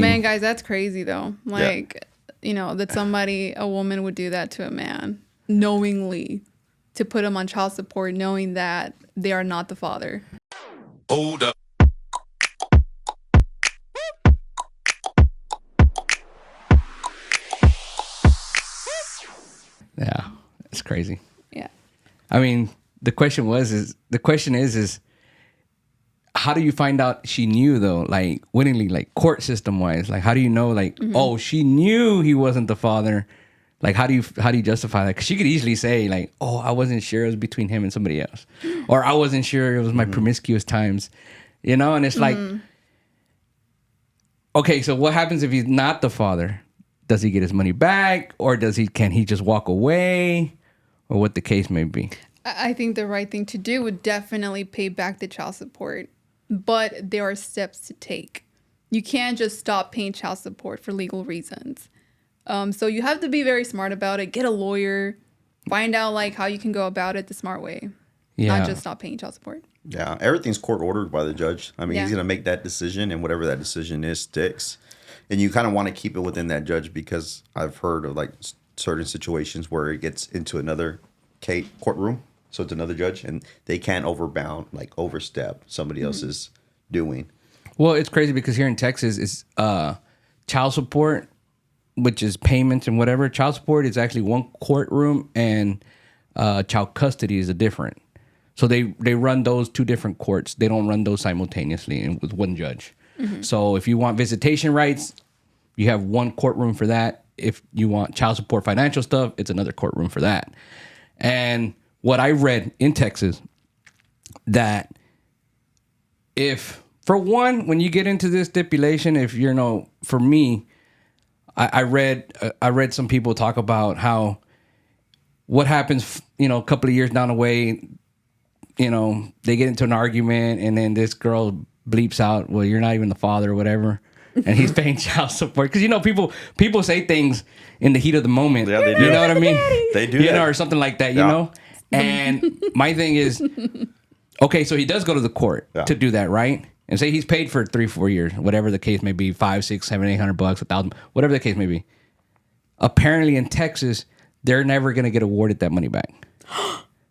Man, guys, that's crazy though. Like, that a woman would do that to a man knowingly to put him on child support, knowing that they are not the father. Hold up. Yeah, it's crazy. Yeah. I mean, the question is how do you find out she knew though? Like willingly, like court system wise, like how do you know? Like, oh, she knew he wasn't the father. Like, how do you justify that? Because she could easily say like, oh, I wasn't sure it was between him and somebody else, or I wasn't sure it was my promiscuous times, And it's like, okay, so what happens if he's not the father? Does he get his money back, or can he just walk away, or what the case may be? I think the right thing to do would definitely pay back the child support, but there are steps to take. You can't just stop paying child support for legal reasons. So you have to be very smart about it. Get a lawyer, find out like how you can go about it the smart way. Yeah. Not just stop paying child support. Yeah, everything's court ordered by the judge. I mean, Yeah. he's going to make that decision, and whatever that decision is sticks. And you kind of want to keep it within that judge, because I've heard of like certain situations where it gets into another courtroom. So it's another judge, and they can't overstep somebody else's doing. Well, it's crazy because here in Texas, it's child support, which is payments and whatever. Child support is actually one courtroom, and child custody is a different. So they run those two different courts. They don't run those simultaneously and with one judge. So if you want visitation rights, you have one courtroom for that. If you want child support financial stuff, it's another courtroom for that. And what I read in Texas, that if, for one, when you get into this stipulation, if you're for me, I read some people talk about how what happens, a couple of years down the way, they get into an argument, and then this girl bleeps out, well, you're not even the father or whatever, and he's paying child support. Because people say things in the heat of the moment. Yeah, they do. You know what I mean? They do that. Or something like that, you know? And my thing is, okay, so he does go to the court to do that, right? And say he's paid for 3-4 years, whatever the case may be, 5, 6, 7, $800, $1,000, whatever the case may be. Apparently in Texas, they're never going to get awarded that money back.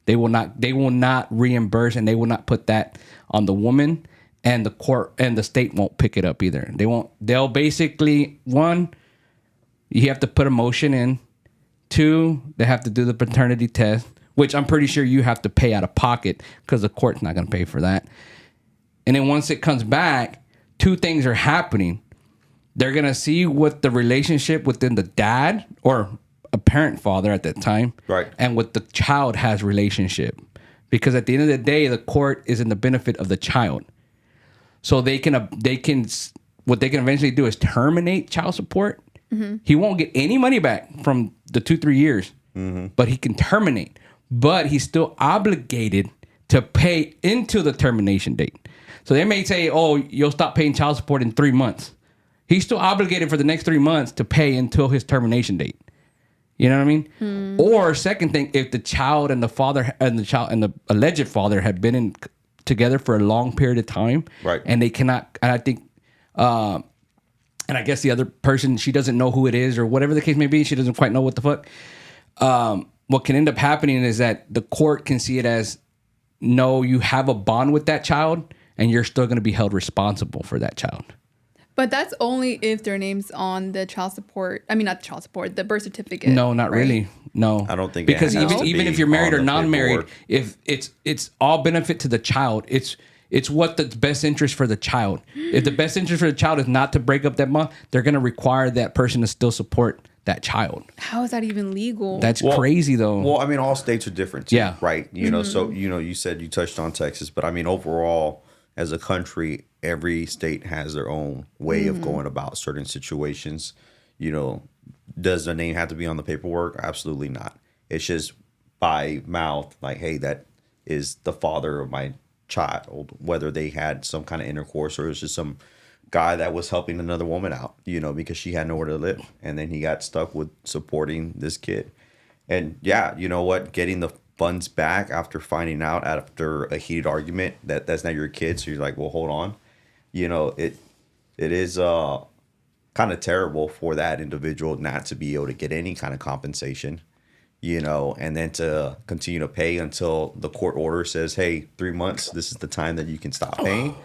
They will not reimburse, and they will not put that on the woman, and the court and the state won't pick it up either. They'll basically, one, you have to put a motion in. 2, they have to do the paternity test, which I'm pretty sure you have to pay out of pocket because the court's not going to pay for that. And then once it comes back, 2 things are happening. They're going to see what the relationship within the dad or apparent father at that time, right, and what the child has relationship. Because at the end of the day, the court is in the benefit of the child. So what they can eventually do is terminate child support. He won't get any money back from the 2-3 years, but he can terminate. But he's still obligated to pay into the termination date. So they may say, oh, you'll stop paying child support in 3 months. He's still obligated for the next 3 months to pay until his termination date. You know what I mean? Or second thing, if the child and the father and the alleged father have been together for a long period of time, right, and they cannot, and I think, and I guess the other person, she doesn't know who it is or whatever the case may be, she doesn't quite know what the fuck. What can end up happening is that the court can see it as, no, you have a bond with that child, and you're still going to be held responsible for that child. But that's only if their name's on the child support. I mean, not the child support, the birth certificate. No, not right? really. No, I don't think because it has to even be if you're married on or the non-married, paperwork. if it's all benefit to the child, it's what the best interest for the child. If the best interest for the child is not to break up that bond, they're going to require that person to still support that child. How is that even legal? That's crazy, though. Well, I mean, all states are different, too, Yeah. right? So you said you touched on Texas, but I mean, overall, as a country, every state has their own way of going about certain situations. Does the name have to be on the paperwork? Absolutely not. It's just by mouth, like, hey, that is the father of my child, whether they had some kind of intercourse or it's just some guy that was helping another woman out, because she had nowhere to live. And then he got stuck with supporting this kid. And yeah, you know what? Getting the funds back after finding out after a heated argument that that's not your kid. So you're like, well, hold on. It is kind of terrible for that individual not to be able to get any kind of compensation, you know, and then to continue to pay until the court order says, hey, 3 months, this is the time that you can stop paying.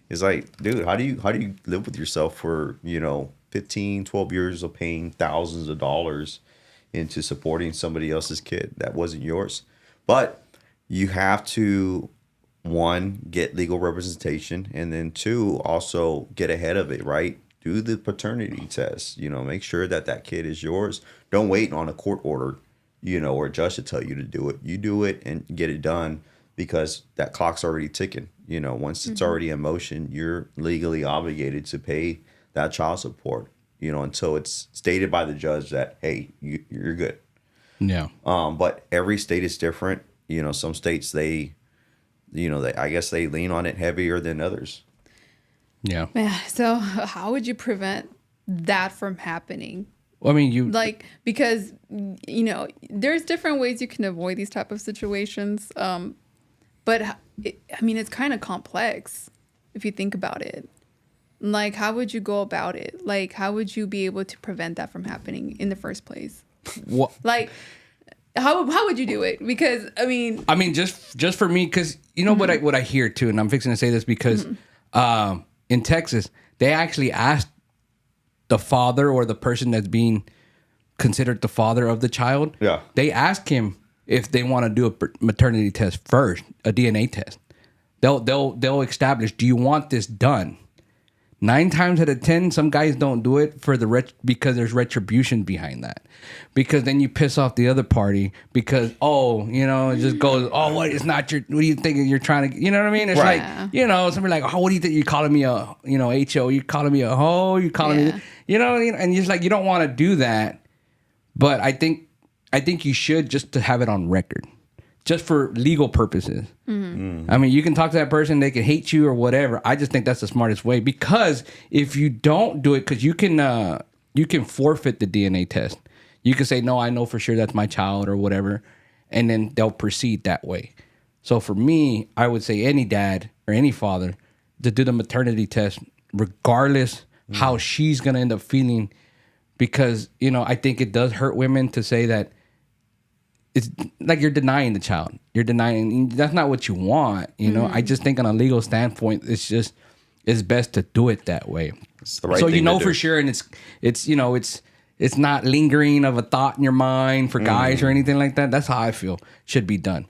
It's like, dude, how do you live with yourself for, you know, 15, 12 years of paying thousands of dollars into supporting somebody else's kid that wasn't yours? But you have to, one, get legal representation, and then two, also get ahead of it, right? Do the paternity test, you know, make sure that that kid is yours. Don't wait on a court order, you know, or a judge to tell you to do it. You do it and get it done, because that clock's already ticking. You know, once it's already in motion, you're legally obligated to pay that child support, you know, until it's stated by the judge that, hey, you're good. Yeah. But every state is different. You know, some states, I guess they lean on it heavier than others. Yeah. Man, so how would you prevent that from happening? Well, I mean, Because, you know, there's different ways you can avoid these type of situations. But it's kind of complex if you think about it. Like, how would you go about it? Like, how would you be able to prevent that from happening in the first place? what? Like, how would you do it? Because, just for me, because you know what I hear too, and I'm fixing to say this because in Texas, they actually asked the father or the person that's being considered the father of the child. Yeah. They ask him if they want to do a maternity test first, a DNA test. They'll establish, do you want this done? 9 times out of 10, some guys don't do it for because there's retribution behind that. Because then you piss off the other party because, it just goes, what do you think you're trying to, you know what I mean? It's right. like, somebody like, what do you think you're calling me a, HO, you're calling me a hoe, you're calling me, and you're just like, you don't want to do that. But I think you should, just to have it on record, just for legal purposes. I mean, you can talk to that person, they can hate you or whatever. I just think that's the smartest way, because if you don't do it, because you can forfeit the DNA test. You can say, no, I know for sure that's my child or whatever, and then they'll proceed that way. So for me, I would say any dad or any father to do the maternity test, regardless how she's gonna end up feeling, because I think it does hurt women to say that. It's like you're denying the child. You're denying. That's not what you want. I just think on a legal standpoint, it's best to do it that way. It's the right so thing to do. for sure, and it's not lingering of a thought in your mind for guys or anything like that. That's how I feel should be done.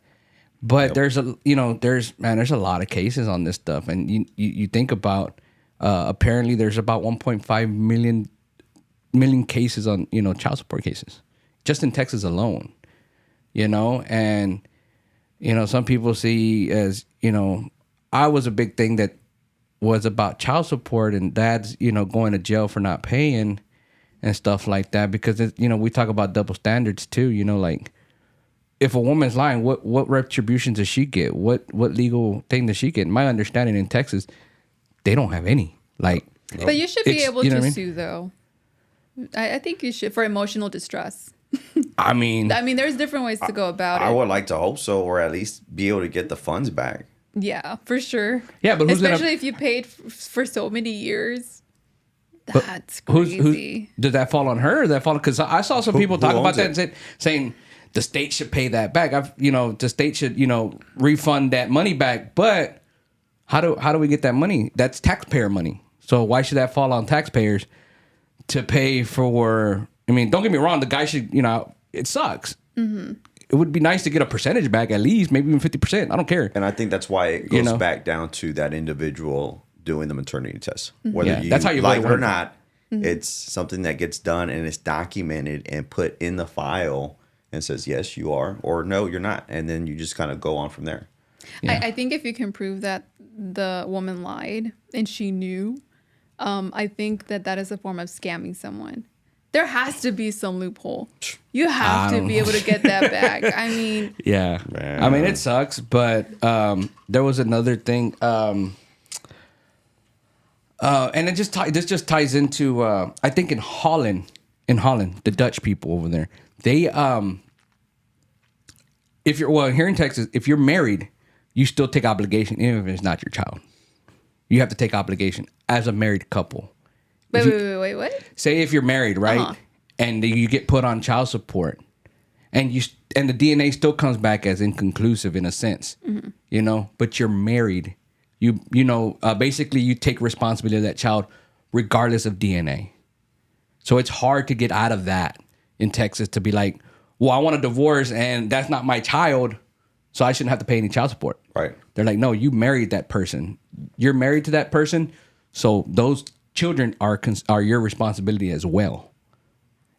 But there's a lot of cases on this stuff, and you think about apparently there's about 1.5 million cases on child support cases just in Texas alone. And some people see as I was a big thing that was about child support and dads going to jail for not paying and stuff like that, because we talk about double standards too. Like, if a woman's lying, what retribution does she get? What legal thing does she get? My understanding in Texas, they don't have any. Like, but you should be able to sue though. I think you should, for emotional distress. I mean, there's different ways to go about it. I would like to hope so, or at least be able to get the funds back. Yeah, for sure. Yeah, but especially if you paid for so many years. That's crazy. Does that fall on her? Or does that fall? Because I saw some people talk about that and saying the state should pay that back. The state should refund that money back. But how do we get that money? That's taxpayer money. So why should that fall on taxpayers to pay for? I mean, don't get me wrong. The guy should, it sucks. Mm-hmm. It would be nice to get a percentage back, at least, maybe even 50%. I don't care. And I think that's why it goes back down to that individual doing the maternity test. Whether you that's how you like it or work. not, it's something that gets done and it's documented and put in the file and says, yes, you are, or no, you're not. And then you just kind of go on from there. Yeah. I think if you can prove that the woman lied and she knew, I think that is a form of scamming someone. There has to be some loophole. You have to be able to get that back. I mean, yeah. Man. I mean, it sucks, but there was another thing, and this just ties into I think in Holland, the Dutch people over there, they here in Texas, if you're married, you still take obligation even if it's not your child. You have to take obligation as a married couple. Wait, what? Say if you're married, right? Uh-huh. And you get put on child support, and the DNA still comes back as inconclusive in a sense, you know, but you're married. Basically you take responsibility of that child regardless of DNA. So it's hard to get out of that in Texas to be like, well, I want a divorce and that's not my child, so I shouldn't have to pay any child support. Right. They're like, no, you married that person. You're married to that person, so those children are your responsibility as well.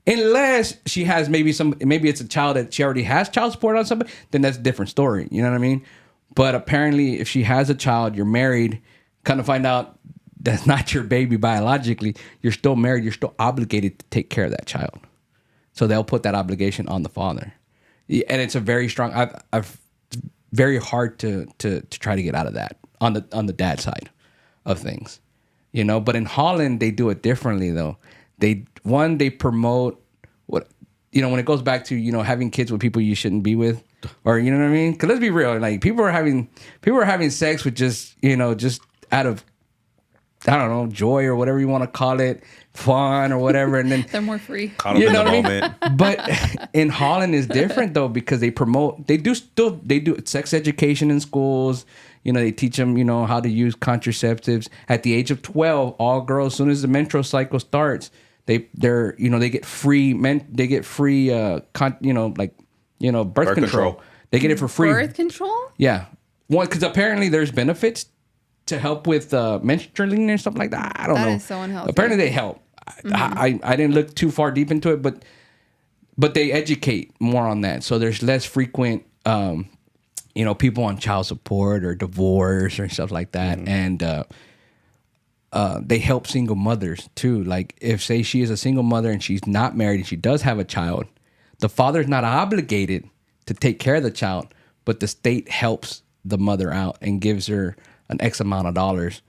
Unless she has maybe it's a child that she already has child support on somebody, then that's a different story. You know what I mean? But apparently, if she has a child, you're married, kind of find out that's not your baby biologically, you're still married, you're still obligated to take care of that child. So they'll put that obligation on the father. And it's a very strong, I've very hard to try to get out of that on the dad side of things. You know, but in Holland, they do it differently though. They promote what, you know, when it goes back to, you know, having kids with people you shouldn't be with, or, you know what I mean? Because let's be real, like people are having sex with just, you know, just out of, I don't know, joy or whatever you want to call it, fun or whatever, and then They're more free. Caught up in the moment. But in Holland is different though, because they do sex education in schools. You know, they teach them, you know, how to use contraceptives at the age of 12. All girls, as soon as the menstrual cycle starts, they get free birth control. They get it for free. Birth control? Yeah. One, because apparently there's benefits to help with menstruating and stuff like that. I don't know. That is so unhealthy. Apparently they help. I didn't look too far deep into it, but they educate more on that. So there's less frequent, people on child support or divorce or stuff like that. And they help single mothers too. Like if, say, she is a single mother and she's not married and she does have a child, the father's not obligated to take care of the child, but the state helps the mother out and gives her an X amount of dollars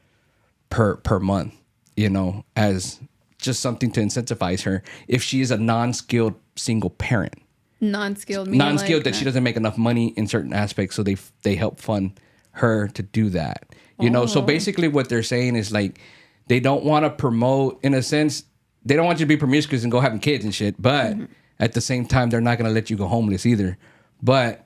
per month, you know, as just something to incentivize her if she is a non-skilled single parent. Non-skilled, meaning non-skilled that she doesn't make enough money in certain aspects, so they help fund her to do that. You know, so basically what they're saying is like they don't want to promote, in a sense, they don't want you to be promiscuous and go having kids and shit, but at the same time they're not going to let you go homeless either. But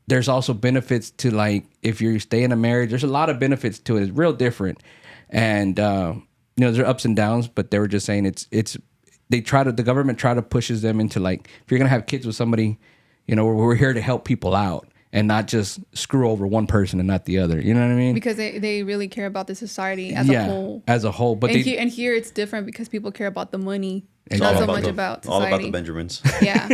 there's also benefits to, like, if you stay in a marriage, there's a lot of benefits to it. It's real different. And there are ups and downs, but they were just saying the government pushes them into, like, if you're going to have kids with somebody, you know, we're here to help people out and not just screw over one person and not the other. You know what I mean? Because they really care about the society as a whole. As a whole. But here it's different because people care about the money. It's not so about much about society. All about the Benjamins. Yeah.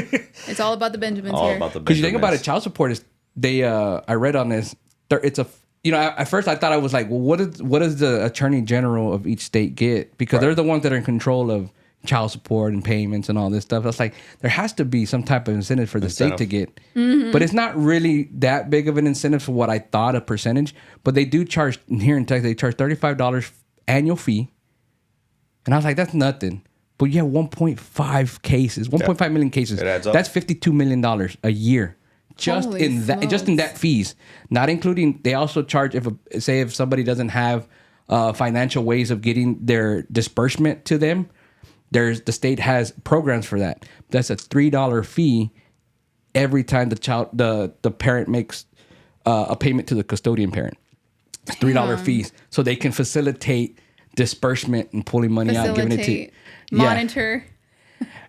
It's all about the Benjamins All here. about the Benjamins. Because you think about it, child support is, I read on this, it's a, you know, at first I thought, I was like, well, what does the attorney general of each state get? Because they're the ones that are in control of child support and payments and all this stuff. It's like there has to be some type of incentive for the state to get, but it's not really that big of an incentive for what I thought, a percentage. But they do charge here in Texas. They charge $35 annual fee, and I was like, that's nothing. But you have 1.5 million cases. It adds up. That's $52 million a year. Just Holy in that fees, not including, they also charge if somebody doesn't have financial ways of getting their disbursement to them. The state has programs for that. That's a $3 fee every time the parent makes a payment to the custodian parent. It's $3 fees, so they can facilitate disbursement and pulling money out, giving it to monitor.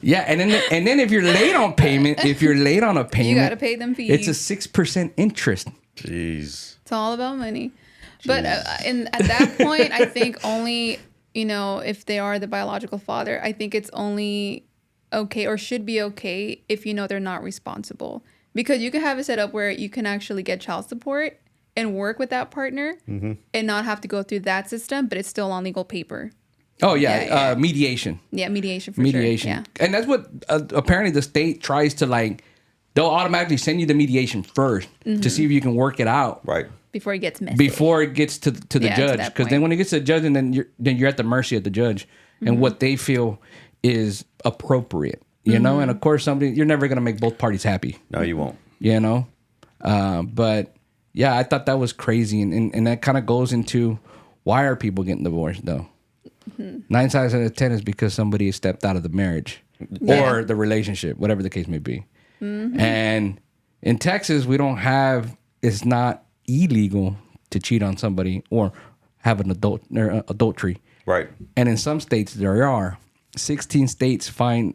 Yeah, and then if you're late on payment, You got to pay them fees. It's a 6% interest. Jeez. It's all about money. But at that point, I think only, you know, if they are the biological father, I think it's only okay or should be okay if, you know, they're not responsible. Because you can have it set up where you can actually get child support and work with that partner and not have to go through that system, but it's still on legal paper. Oh, yeah. Yeah. Mediation. Yeah, mediation for Mediation. sure. Yeah. And that's what apparently the state tries to, like, they'll automatically send you the mediation first to see if you can work it out. Right. Before it gets messy. Before it gets to the Yeah, to judge. that Because then point. when it gets to the judge, and then you're at the mercy of the judge and what they feel is appropriate. You know? And of course, you're never going to make both parties happy. No, you won't. You know? But yeah, I thought that was crazy. And that kind of goes into, why are people getting divorced though? Mm-hmm. 9 times out of 10 is because somebody stepped out of the marriage or the relationship, whatever the case may be. Mm-hmm. And in Texas, we don't have. It's not illegal to cheat on somebody or have an adultery. Right. And in some states, there are 16 states find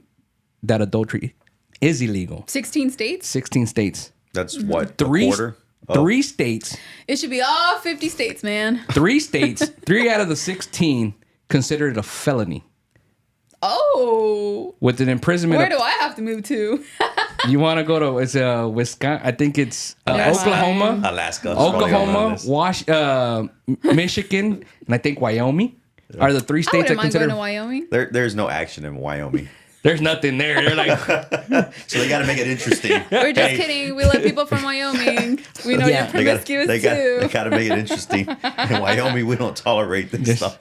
that adultery is illegal. 16 states? 16 states. That's what, a Three, quarter? Oh. 3 states. It should be all 50 states, man. 3 states. 3 out of the 16 consider it a felony Oh. with an imprisonment. Where do I have to move to? You want to go to? It's Wisconsin. I think it's Alaska. Oklahoma, Alaska. That's probably on Oklahoma, this. Michigan, and I think Wyoming are the 3 I states wouldn't that mind going consider. to Wyoming. There's no action in Wyoming. There's nothing there. They're like, So they got to make it interesting. We're just Hey, kidding. We love people from Wyoming. We know Yeah. you're promiscuous They too. got to make it interesting. In Wyoming, we don't tolerate this stuff.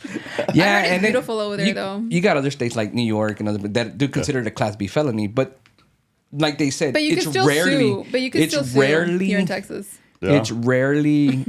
yeah, I heard it's and then beautiful over there, though. You got other states like New York and other that do consider it a Class B felony, but like they said, But you it's can still rarely. sue. But you can it's still sue rarely, here in Texas. Yeah. It's rarely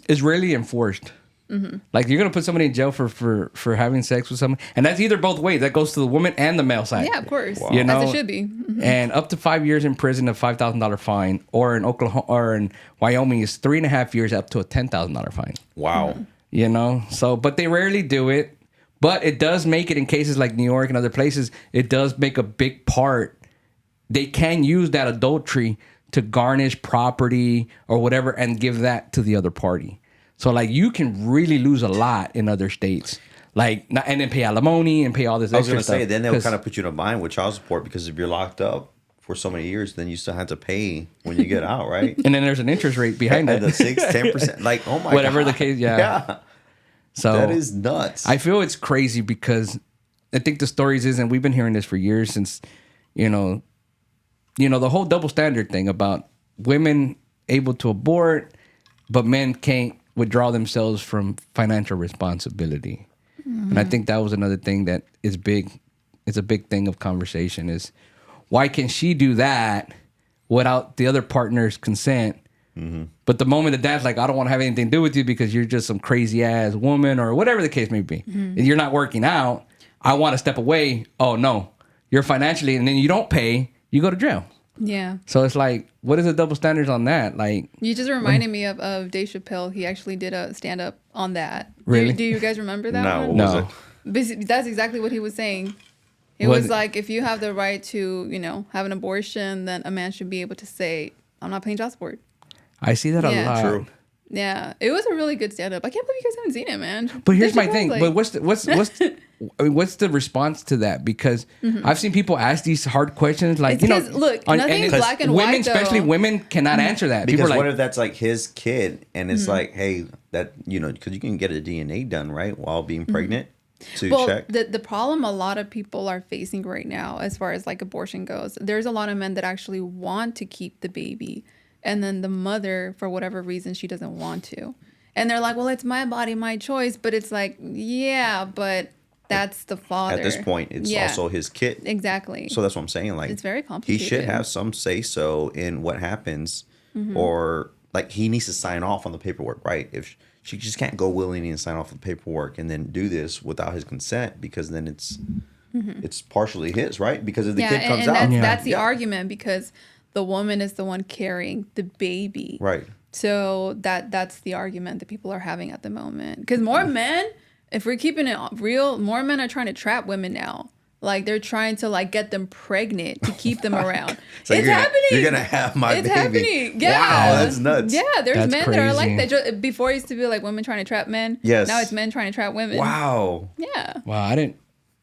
it's rarely enforced. Mm-hmm. Like you're gonna put somebody in jail for having sex with someone, and that's either both ways. That goes to the woman and the male side. Yeah, of course. You know, As it should be. Mhm. And up to 5 years in prison, a $5,000 fine, or in Oklahoma or in Wyoming is 3.5 years up to a $10,000 fine. Wow. You know, so but they rarely do it. But it does make it in cases like New York and other places. It does make a big part. They can use that adultery to garnish property or whatever and give that to the other party. So like you can really lose a lot in other states, like and then pay alimony and pay all this. I was extra going to say, stuff. then they'll 'Cause- kind of put you in a bind with child support because if you're locked up for so many years, then you still have to pay when you get out, right? and then there's an interest rate behind And the it. 6-10%. Like, oh my God. Whatever the case, yeah. So That is nuts. I feel it's crazy because I think the stories is, and we've been hearing this for years since, you know, the whole double standard thing about women able to abort, but men can't withdraw themselves from financial responsibility. And I think that was another thing that is big. It's a big thing of conversation is why can she do that without the other partner's consent? But the moment that dad's like, I don't want to have anything to do with you because you're just some crazy ass woman or whatever the case may be. And you're not working out. I want to step away. Oh no, you're financially, and then you don't pay, you go to jail. Yeah. So it's like, what is the double standards on that? Like, You just reminded me of Dave Chappelle. He actually did a stand up on that. Really? Do you guys remember that No, one? what was No. it? That's exactly what he was saying. It Was was it- like if you have the right to, have an abortion, then a man should be able to say, I'm not paying child support. I see that a Yeah. lot. True. Yeah. It was a really good stand up. I can't believe you guys haven't seen it, man. But here's Dave my Chappelle's thing. like- But what's the response to that? Because I've seen people ask these hard questions, like It's 'cause, look, nothing's it's- black and women, white, though. especially women, cannot answer that. Because People are what like, if that's like his kid and it's like, hey, that, because you can get a DNA done, right? While being pregnant to Well, check. the problem a lot of people are facing right now, as far as like abortion goes, there's a lot of men that actually want to keep the baby, and then the mother, for whatever reason, she doesn't want to, and they're like, "Well, it's my body, my choice," but it's like, yeah, but that's the father. At this point, it's Yeah, also his kid. exactly. So that's what I'm saying. Like, It's very He should complicated. have some say so in what happens, or like he needs to sign off on the paperwork, right? If she just can't go willingly and sign off the paperwork and then do this without his consent, because then it's partially his, right? Because if the kid comes out, that's the argument, because the woman is the one carrying the baby, right? So that's the argument that people are having at the moment. Because more men, if we're keeping it real, more men are trying to trap women now. Like they're trying to like get them pregnant to keep them around. It's like, It's happening. You're gonna have my It's baby. happening. Yeah. Wow, that's nuts. Yeah, there's That's men that are like crazy. that. Before it used to be like women trying to trap men. Yes. Now it's men trying to trap women. Wow. Yeah. wow, I didn't.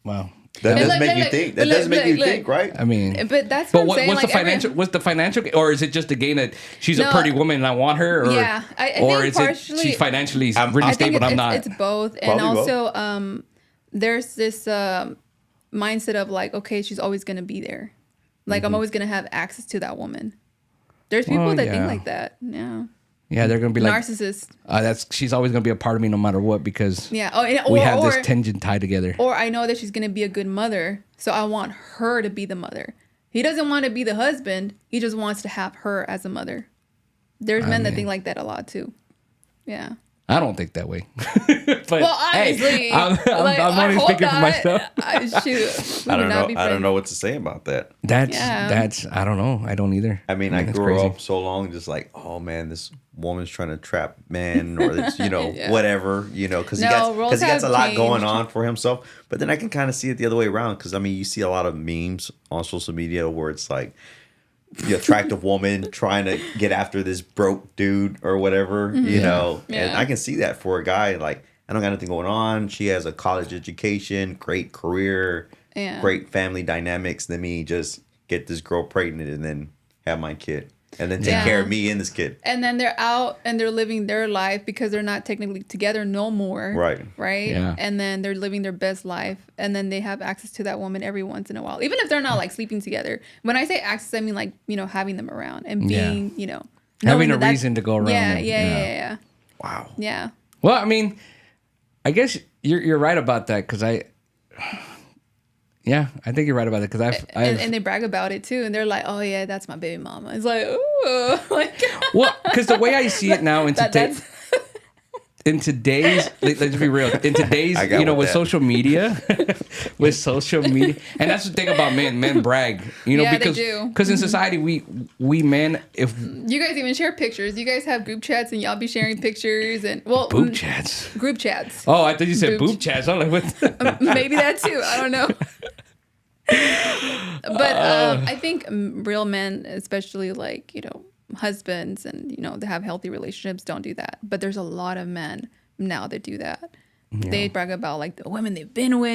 Wow. That does look, make look, you look, think. That look, does make you look, think, right? I mean, But that's but what I'm saying. what's the like, every- financial? What's the financial? Or is it just a gain that she's a No. pretty woman and I want her? Or, Yeah, I or think is it partially- she's financially really I think stable? I'm not. it's both, and Probably also there's this mindset of like, okay, she's always gonna be there, like I'm always gonna have access to that woman. There's people Well, that yeah. think like that. Yeah, Yeah, they're gonna be like, narcissist. that's she's always gonna be a part of me no matter what because Yeah. Oh, and, we or, have or, this tension tied together. or I know that she's gonna be a good mother, so I want her to be the mother. He doesn't want to be the husband. He just wants to have her as a mother. There's men that mean- think like that a lot too. Yeah. I don't think that way. But Well, honestly, hey, I'm I only hope speaking for not. myself. Shoot, we I would don't not know. be I don't friends. know what to say about that. That's I don't know. I don't either. I mean, I that's grew crazy. up so long, just like, oh man, this woman's trying to trap men, or this, Yeah. whatever, because No, roles he gets a have lot going changed. on for himself. But then I can kind of see it the other way around, because I mean, you see a lot of memes on social media where it's like the attractive woman trying to get after this broke dude or whatever, and Yeah. I can see that for a guy like, I don't got anything going on. She has a college education, great career, Yeah. great family dynamics. Let me just get this girl pregnant and then have my kid. And then take Yeah. care of me and this kid. And then they're out and they're living their life because they're not technically together no more. Right. Right. Yeah. And then they're living their best life. And then they have access to that woman every once in a while. Even if they're not like sleeping together. When I say access, I mean like, having them around and being, Having knowing a that reason to go around. Yeah, and- yeah. Wow. Yeah. Well, I mean, I guess you're right about that because I think you're right about it because I've And they brag about it too. And they're like, oh yeah, that's my baby mama. It's like, ooh. Like, well, because the way I see it now in that's in today's, let's be real, in today's, I got with that. social media, and that's the thing about men brag, Yeah, they because do. because in society we men, if you guys even share pictures. You guys have group chats and y'all be sharing pictures and boob chats. group chats. Oh, I thought you said Boob boob chats. I'm like, what? Maybe that too. I don't know. But I think real men, especially like, husbands and, they have healthy relationships, don't do that. But there's a lot of men now that do that. They brag about like the women they've been with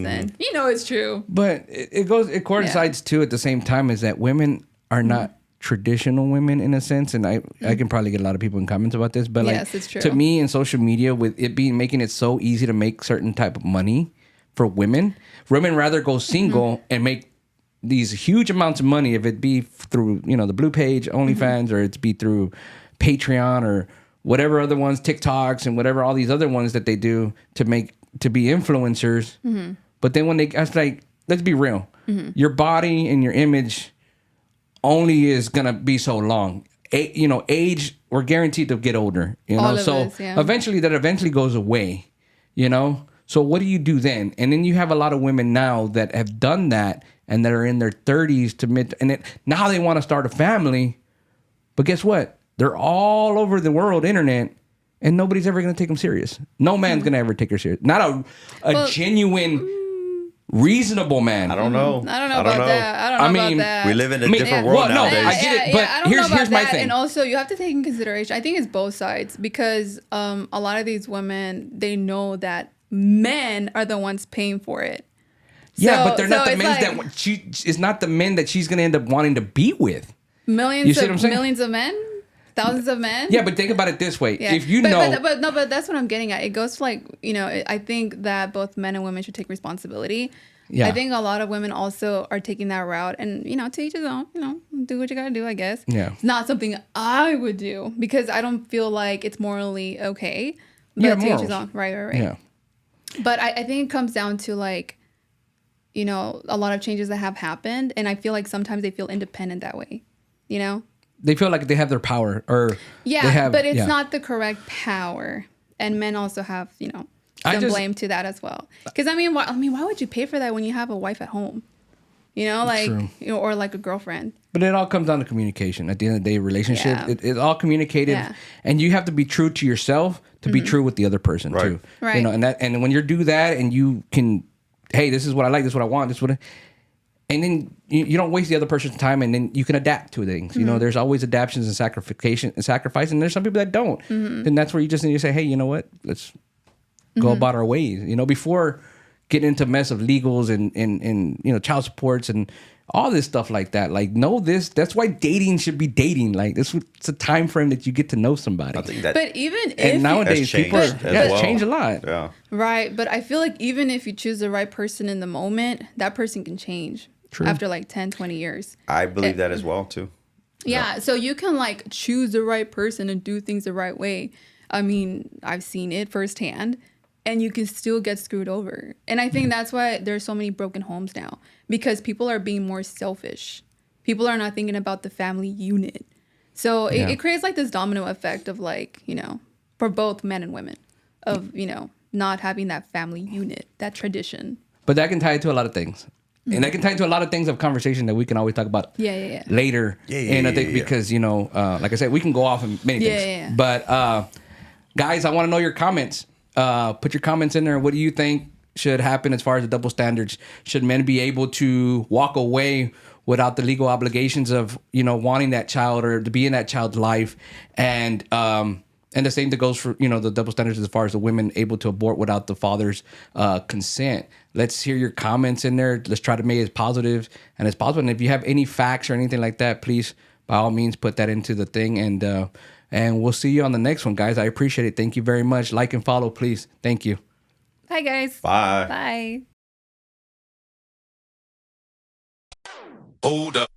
and, it's true. But it coincides too at the same time is that women are not traditional women in a sense, and I can probably get a lot of people in comments about this, but Yes, it's true. to me in social media with it making it so easy to make certain type of money for women rather go single and make these huge amounts of money, if it be through the Blue Page, OnlyFans, or it's be through Patreon or whatever other ones, TikToks and whatever all these other ones that they do to be influencers. But then when let's be real, your body and your image only is gonna be so long. Age, we're guaranteed to get older. All of So us, yeah. eventually that goes away. So what do you do then? And then you have a lot of women now that have done that and that are in their 30s to mid, and now they want to start a family. But guess what? They're all over the world internet, and nobody's ever going to take them serious. No man's going to ever take her serious. Not a genuine, reasonable man. I don't know. I don't know about that. I don't know about that. We live in a different world well, no, nowadays. I get it, but I don't know about here's my that. thing. And also, you have to take in consideration. I think it's both sides because a lot of these women, they know that men are the ones paying for it. Yeah, but they're not the it's men like that she is not the men that she's going to end up wanting to be with. You millions see what I'm saying? millions of men, thousands of men. Yeah, but think about it this way: Yeah. if you but, know, but that's what I'm getting at. It goes to like, I think that both men and women should take responsibility. Yeah. I think a lot of women also are taking that route, and to each his own. Do what you gotta do, I guess. Yeah. It's not something I would do because I don't feel like it's morally okay. But Yeah, to each his morals. own. Right. yeah, But I think it comes down to like, a lot of changes that have happened, and I feel like sometimes they feel independent that way. they feel like they have their power, or Yeah, they have, but it's yeah. not the correct power, and men also have I some just- blame to that as well. Because why would you pay for that when you have a wife at home? True. Or like a girlfriend. But it all comes down to communication. At the end of the day, relationship, Yeah. it's all communicative, Yeah. and you have to be true to yourself to be true with the other person Right. too. Right. And when you do that, and you can, hey, this is what I like, this is what I want, this is what, and then you don't waste the other person's time, and then you can adapt to things. There's always adaptations and sacrifice, and there's some people that don't. Then that's where you just need to say, hey, you know what, let's go about our ways. Before getting into mess of legals and child supports and all this stuff like that. Like, know this. That's why dating should be dating. Like, it's a time frame that you get to know somebody. I think that But even And if nowadays, That's people are, changed as it's well. changed a lot. Yeah. right, but I feel like even if you choose the right person in the moment, that person can change True. after like 10, 20 years. I believe that as well too. Yeah, so you can like choose the right person and do things the right way. I mean, I've seen it firsthand, and you can still get screwed over. And I think that's why there's so many broken homes now, because people are being more selfish. People are not thinking about the family unit. So Yeah. it creates like this domino effect of like, for both men and women of, not having that family unit, that tradition. But that can tie into a lot of things. And that can tie into a lot of things of conversation that we can always talk about later. And I think because, like I said, we can go off in many things. Yeah. But guys, I want to know your comments. Put your comments in there. What do you think should happen as far as the double standards? Should men be able to walk away without the legal obligations of, wanting that child or to be in that child's life? And the same that goes for, the double standards as far as the women able to abort without the father's consent. Let's hear your comments in there. Let's try to make it as positive and as possible. And if you have any facts or anything like that, please, by all means, put that into the thing. And we'll see you on the next one, guys. I appreciate it. Thank you very much. Like and follow, please. Thank you. Bye, guys. Bye. Bye. Hold up.